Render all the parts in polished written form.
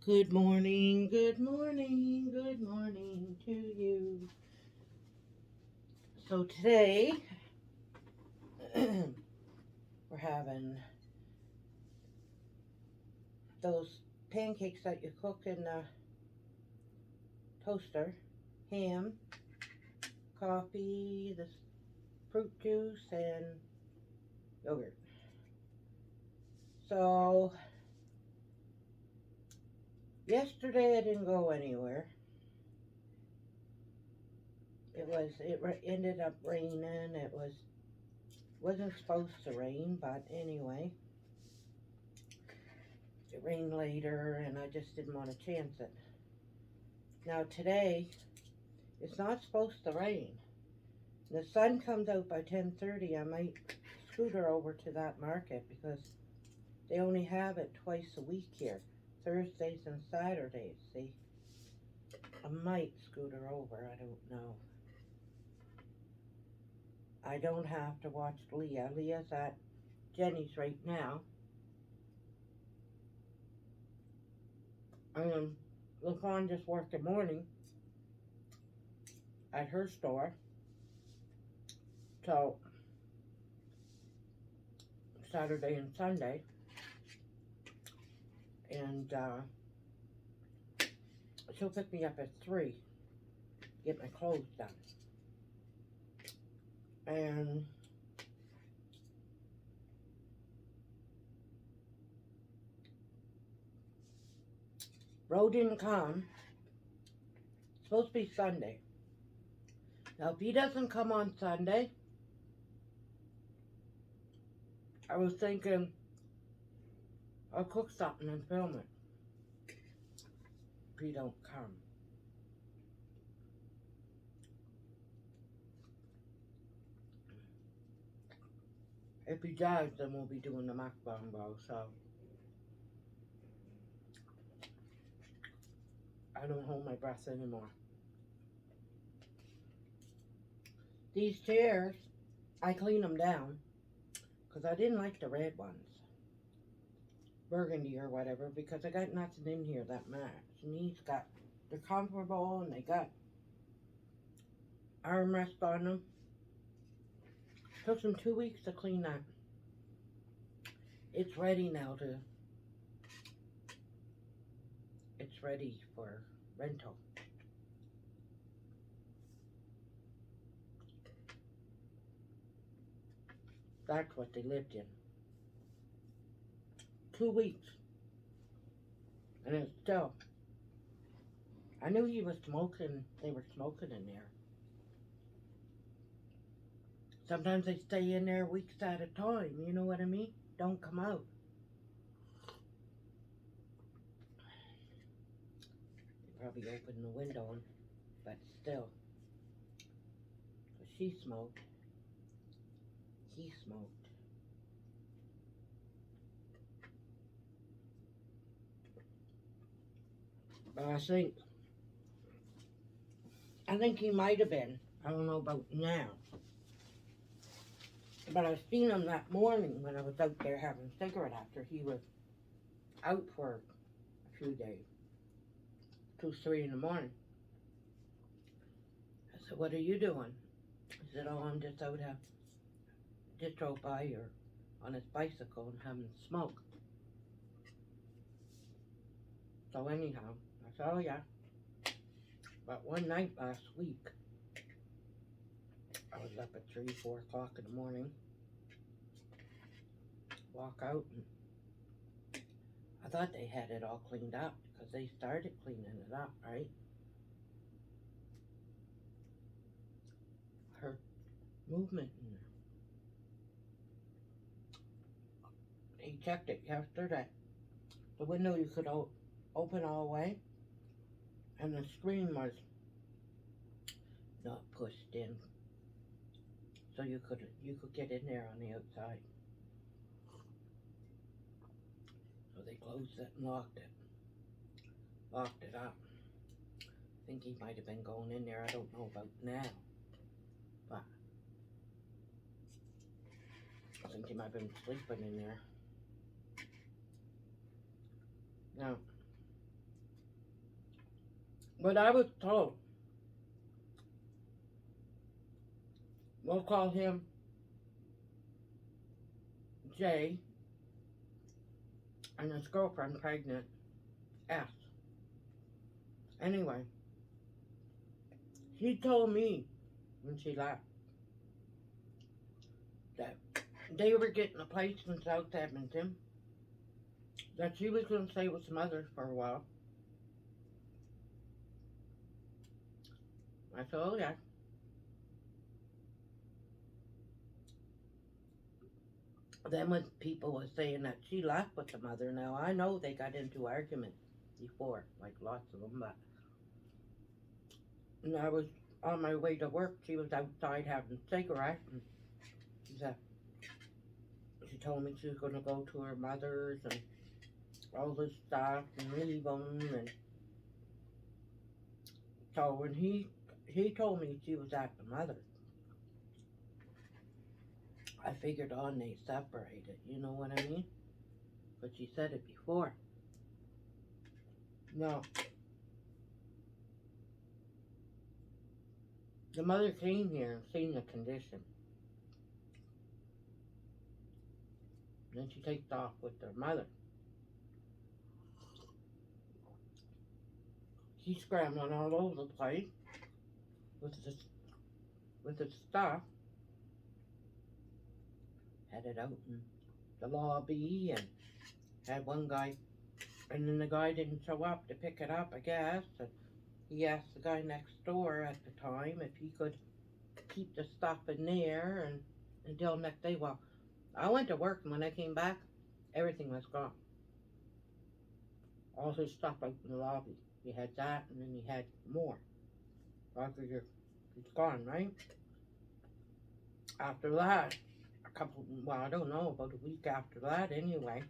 Good morning, good morning, good morning to you. So today, we're having those pancakes that you cook in the toaster, ham, coffee, this fruit juice, and yogurt. So, yesterday I didn't go anywhere. It ended up raining. Wasn't supposed to rain, but anyway, it rained later and I just didn't want to chance it. Now today, it's not supposed to rain. The sun comes out by 10:30. I might scooter over to that market because they only have it twice a week here, Thursdays and Saturdays. See, I might scooter over. I don't know. I don't have to watch Leah. Leah's at Jenny's right now. LaFawn just worked the morning at her store. So Saturday and Sunday. And she'll pick me up at 3, get my clothes done. And Ro didn't come. It's supposed to be Sunday. Now, if he doesn't come on Sunday, I was thinking I'll cook something and film it. If he don't come. If he does, then we'll be doing the mommabro. So I don't hold my breath anymore. These chairs, I clean them down because I didn't like the red ones, burgundy or whatever, because I got nothing in here that match. And they're comfortable and they got armrest on them. Took them 2 weeks to clean that. It's ready now it's ready for rental. That's what they lived in. 2 weeks. And it's still. I knew they were smoking in there. Sometimes they stay in there weeks at a time, you know what I mean? Don't come out. They probably opened the window, but still. She smoked. He smoked. But I think he might have been. I don't know about now. But I seen him that morning when I was out there having a cigarette after he was out for a few days. 2, 3 in the morning. I said, what are you doing? He said, oh, I'm just out here. Just drove by here on his bicycle and having a smoke. So anyhow, I said, oh yeah. But one night last week, I was up at 3, 4 o'clock in the morning. Walk out and I thought they had it all cleaned up because they started cleaning it up, right? Heard movement in there. He checked it yesterday. The window you could open all the way, and the screen was not pushed in, so you could get in there on the outside. So they closed it and locked it up. I think he might have been going in there. I don't know about now, but I think he might have been sleeping in there. Now, But I was told, we'll call him Jay, and his girlfriend pregnant, S. Anyway, she told me when she left that they were getting a place in South Edmonton, that she was going to stay with some others for a while. I said, oh yeah. Then when people were saying that she left with the mother, now I know they got into arguments before, like lots of them, but and I was on my way to work, she was outside having a cigarette, and she said, she told me she was going to go to her mother's and all this stuff and leave them, and so when he told me she was at the mother, I figured on they separated, you know what I mean? But she said it before. No. The mother came here and seen the condition. Then she takes off with her mother. She's scrambling all over the place with the stuff. Had it out in the lobby and had one guy, and then the guy didn't show up to pick it up, I guess. And he asked the guy next door at the time if he could keep the stuff in there and until next day. Well, I went to work, and when I came back, everything was gone. All his stuff out in the lobby. He had that, and then he had more. I figured it's gone, right? After that, I don't know, about a week after that anyway,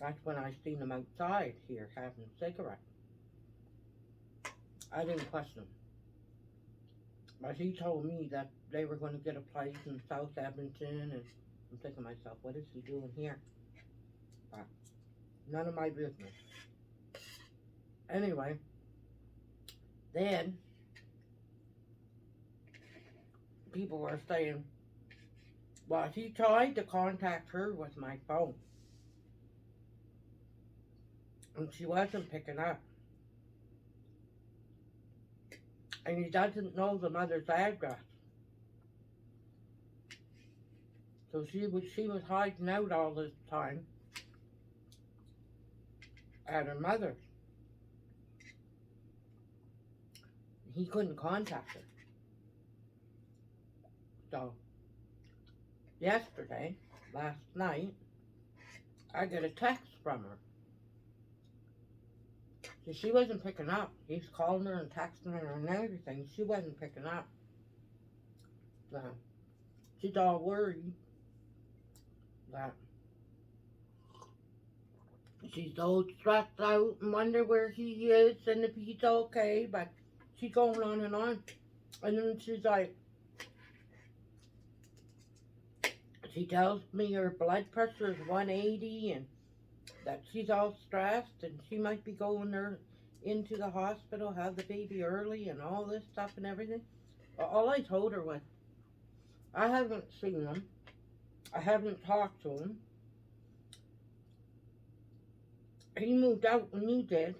that's when I seen him outside here having a cigarette. I didn't question him. But he told me that they were going to get a place in South Edmonton, and I'm thinking to myself, what is he doing here? But none of my business. Anyway, then people were saying, well, he tried to contact her with my phone, and she wasn't picking up. And he doesn't know the mother's address. So she was hiding out all this time at her mother's. He couldn't contact her. So, yesterday, last night, I get a text from her. So she wasn't picking up. He's calling her and texting her and everything. She wasn't picking up. So, she's all worried that she's all stressed out and wonder where he is and if he's okay, but she's going on. And then she's like, she tells me her blood pressure is 180 and that she's all stressed and she might be going there into the hospital, have the baby early and all this stuff and everything. All I told her was, I haven't seen him. I haven't talked to him. He moved out when you did.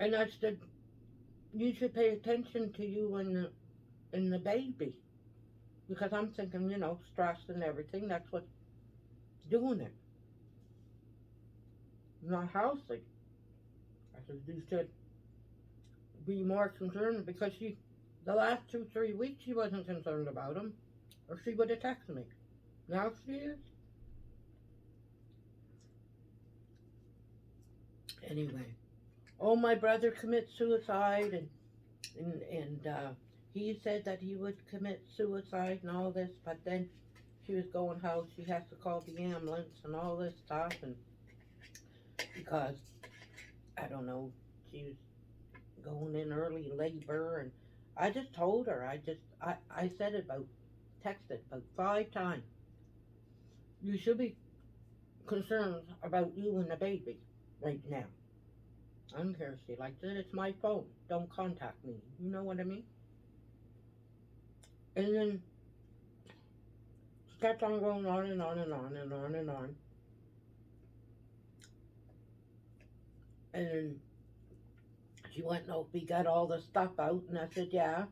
And I said, you should pay attention to you and the baby. Because I'm thinking, stress and everything, that's what's doing it. Not healthy. I said, you should be more concerned because the last 2-3 weeks she wasn't concerned about him, or she would have texted me. Now she is. Anyway, my brother commits suicide, and he said that he would commit suicide and all this, but then she was going how she has to call the ambulance and all this stuff, and because, I don't know, she was going in early labor, and I just told her, I said it texted about 5 times. You should be concerned about you and the baby. right now. I don't care if she likes it. It's my phone. Don't contact me. You know what I mean? And then she kept on going on and on and on and on and on. And then she went, no, we got all the stuff out. And I said, yeah.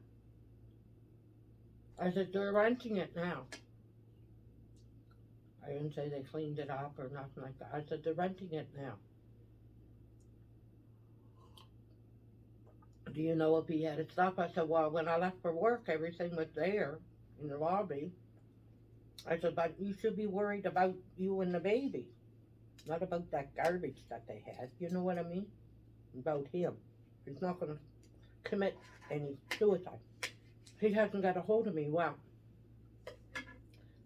I said, they're renting it now. I didn't say they cleaned it up or nothing like that. I said, they're renting it now. Do you know if he had it stuff? I said, well, when I left for work, everything was there in the lobby. I said, but you should be worried about you and the baby, not about that garbage that they had. You know what I mean? About him. He's not going to commit any suicide. He hasn't got a hold of me. Well,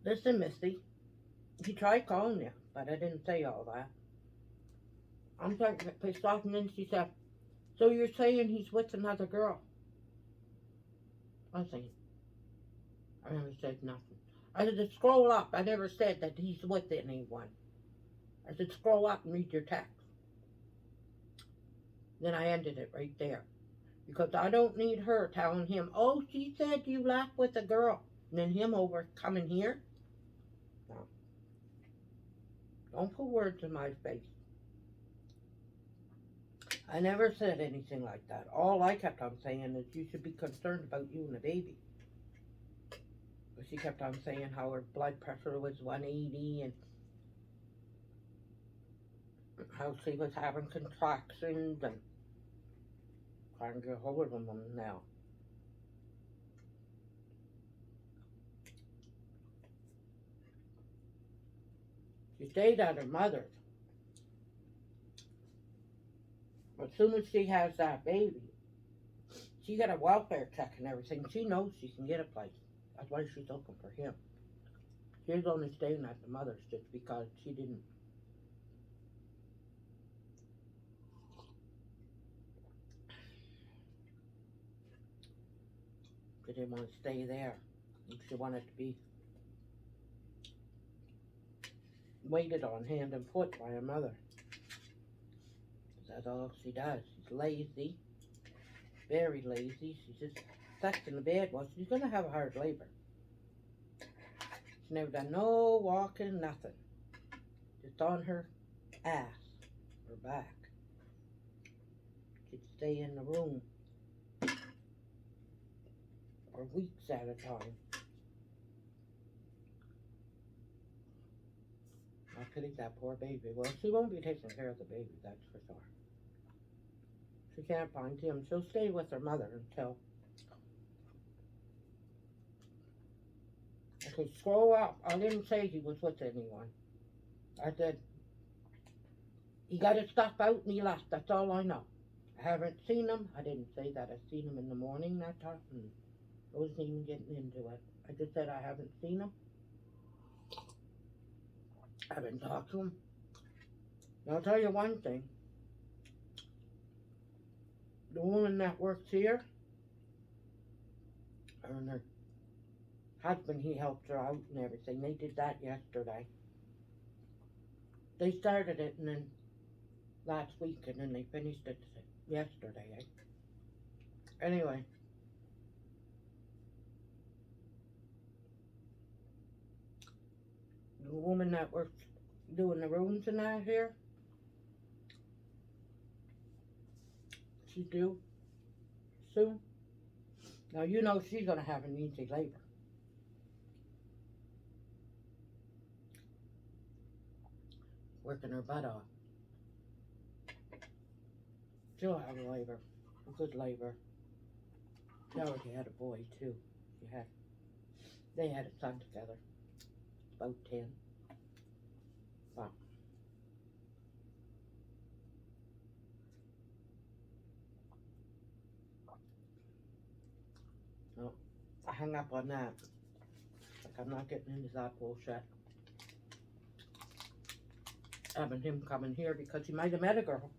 listen, Misty, he tried calling you, but I didn't say all that. I'm starting to get pissed off, and then she said, so you're saying he's with another girl? I said, I never said nothing. I said, scroll up. I never said that he's with anyone. I said, scroll up and read your text. Then I ended it right there. Because I don't need her telling him, oh, she said you left with a girl. And then him over coming here. No. Don't put words in my face. I never said anything like that. All I kept on saying is you should be concerned about you and the baby. But she kept on saying how her blood pressure was 180 and how she was having contractions and trying to get hold of them now. She stayed at her mother's. As soon as she has that baby, she got a welfare check and everything. She knows she can get a place. That's why she's looking for him. She's only staying at the mother's just because she didn't. She didn't want to stay there. She wanted to be waited on hand and foot by her mother. That's all she does. She's lazy. Very lazy. She's just stuck in the bed. Well, she's going to have a hard labor. She's never done no walking, nothing. Just on her ass, her back. She'd stay in the room for weeks at a time. I pity that poor baby. Well, she won't be taking care of the baby, that's for sure. She can't find him. She'll stay with her mother until... Okay, scroll up. I didn't say he was with anyone. I said, he got his stuff out and he left. That's all I know. I haven't seen him. I didn't say that. I seen him in the morning that time. I wasn't even getting into it. I just said I haven't seen him. I haven't talked to him. And I'll tell you one thing. The woman that works here, and her husband, he helped her out and everything. They did that yesterday. They started it and then last week and then they finished it yesterday. Anyway. The woman that works doing the rooms and that here, she's due soon. Now you know she's gonna have an easy labor. Working her butt off. She'll have a labor, a good labor. She already had a boy too. They had a son together, about 10. Wow. No, I hung up on that. Like I'm not getting into that bullshit. Having him coming here because he might have met a girl.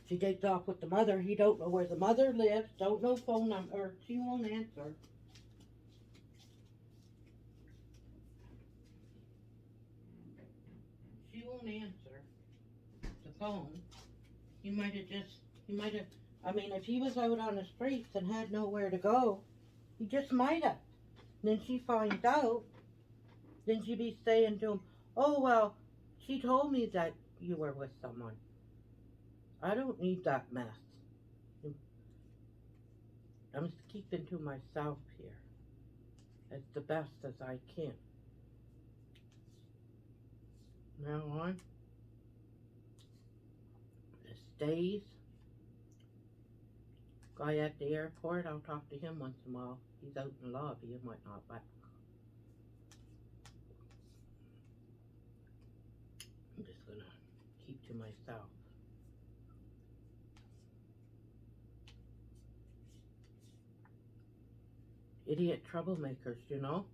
She takes off with the mother. He don't know where the mother lives. Don't know phone number. She won't answer. She won't answer the phone. He might have, I mean, if he was out on the streets and had nowhere to go, he just might have. Then she finds out, then she'd be saying to him, oh, well, she told me that you were with someone. I don't need that mess. I'm keeping to myself here as the best as I can. Now on, the stays. Guy at the airport, I'll talk to him once in a while. He's out in the lobby, he might not back. I'm just gonna keep to myself. Idiot troublemakers, you know?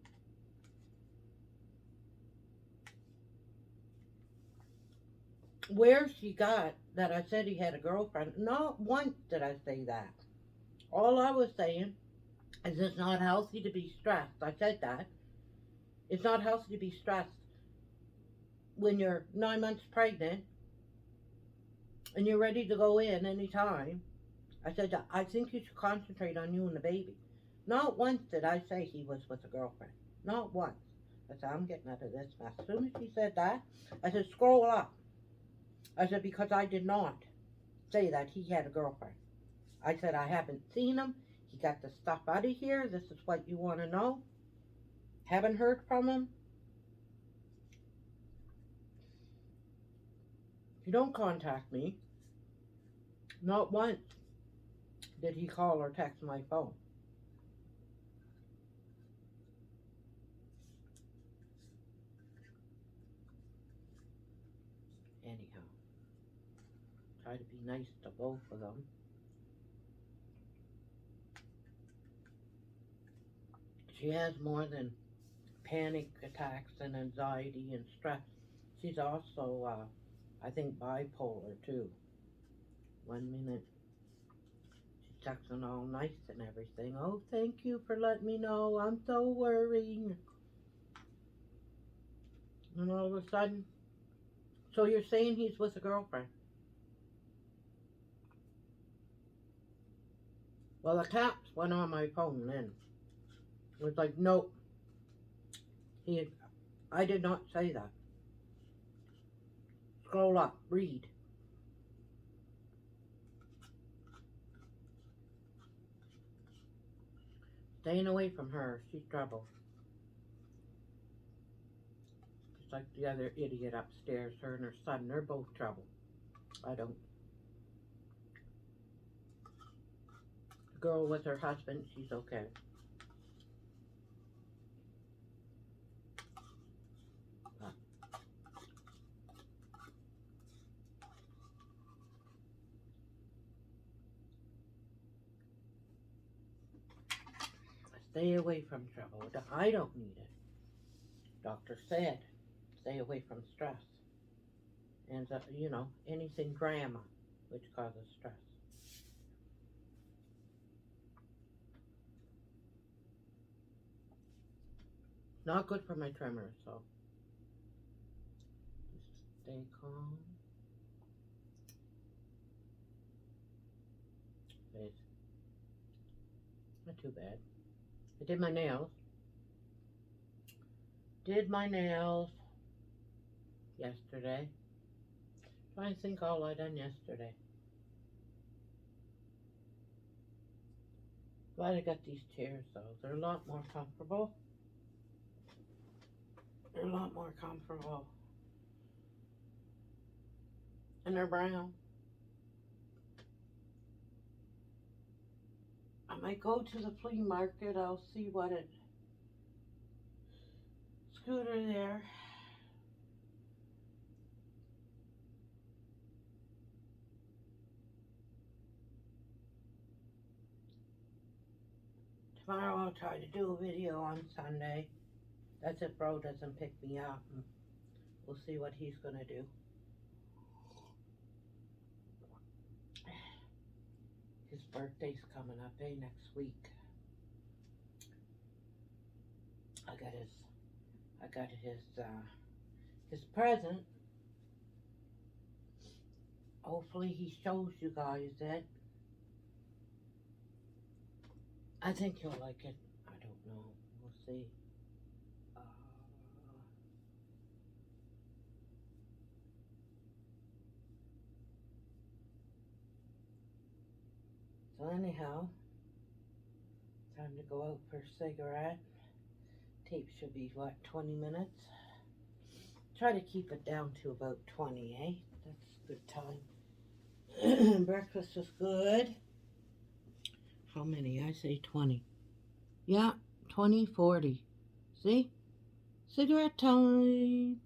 Where she got that I said he had a girlfriend, not once did I say that. All I was saying is it's not healthy to be stressed. I said that. It's not healthy to be stressed when you're 9 months pregnant and you're ready to go in anytime. I said, I think you should concentrate on you and the baby. Not once did I say he was with a girlfriend. Not once. I said, I'm getting out of this mess. As soon as she said that, I said, scroll up. I said, because I did not say that he had a girlfriend. I said, I haven't seen him. He got the stuff out of here. This is what you want to know. Haven't heard from him. If you don't contact me, not once did he call or text my phone. Anyhow, try to be nice to both of them. She has more than panic attacks and anxiety and stress. She's also, I think, bipolar too. 1 minute she's texting all nice and everything. Oh, thank you for letting me know. I'm so worried. And all of a sudden, so you're saying he's with a girlfriend? Well, the taps went on my phone then. It was like, nope. I did not say that. Scroll up, read. Staying away from her, she's trouble. Just like the other idiot upstairs, her and her son, they're both trouble. I don't. The girl with her husband, she's okay. Stay away from trouble. I don't need it. Doctor said, stay away from stress. And, you know, anything drama, which causes stress. Not good for my tremors, so just stay calm. It's not too bad. I did my nails. Did my nails yesterday. Trying to think all I done yesterday. Glad I got these chairs though. They're a lot more comfortable. They're a lot more comfortable. And they're brown. I might go to the flea market. I'll see what it. Scooter there. Tomorrow I'll try to do a video on Sunday. That's if Bro doesn't pick me up. And we'll see what he's gonna do. His birthday's coming up, next week. I got his present hopefully he shows you guys it. I think you'll like it. I don't know. We'll see. Uh, so anyhow, time to go out for a cigarette. Tape should be, what, 20 minutes? Try to keep it down to about 20, eh? That's a good time. Breakfast was good. How many? I say 20. Yeah, 20, 40. See? Cigarette time.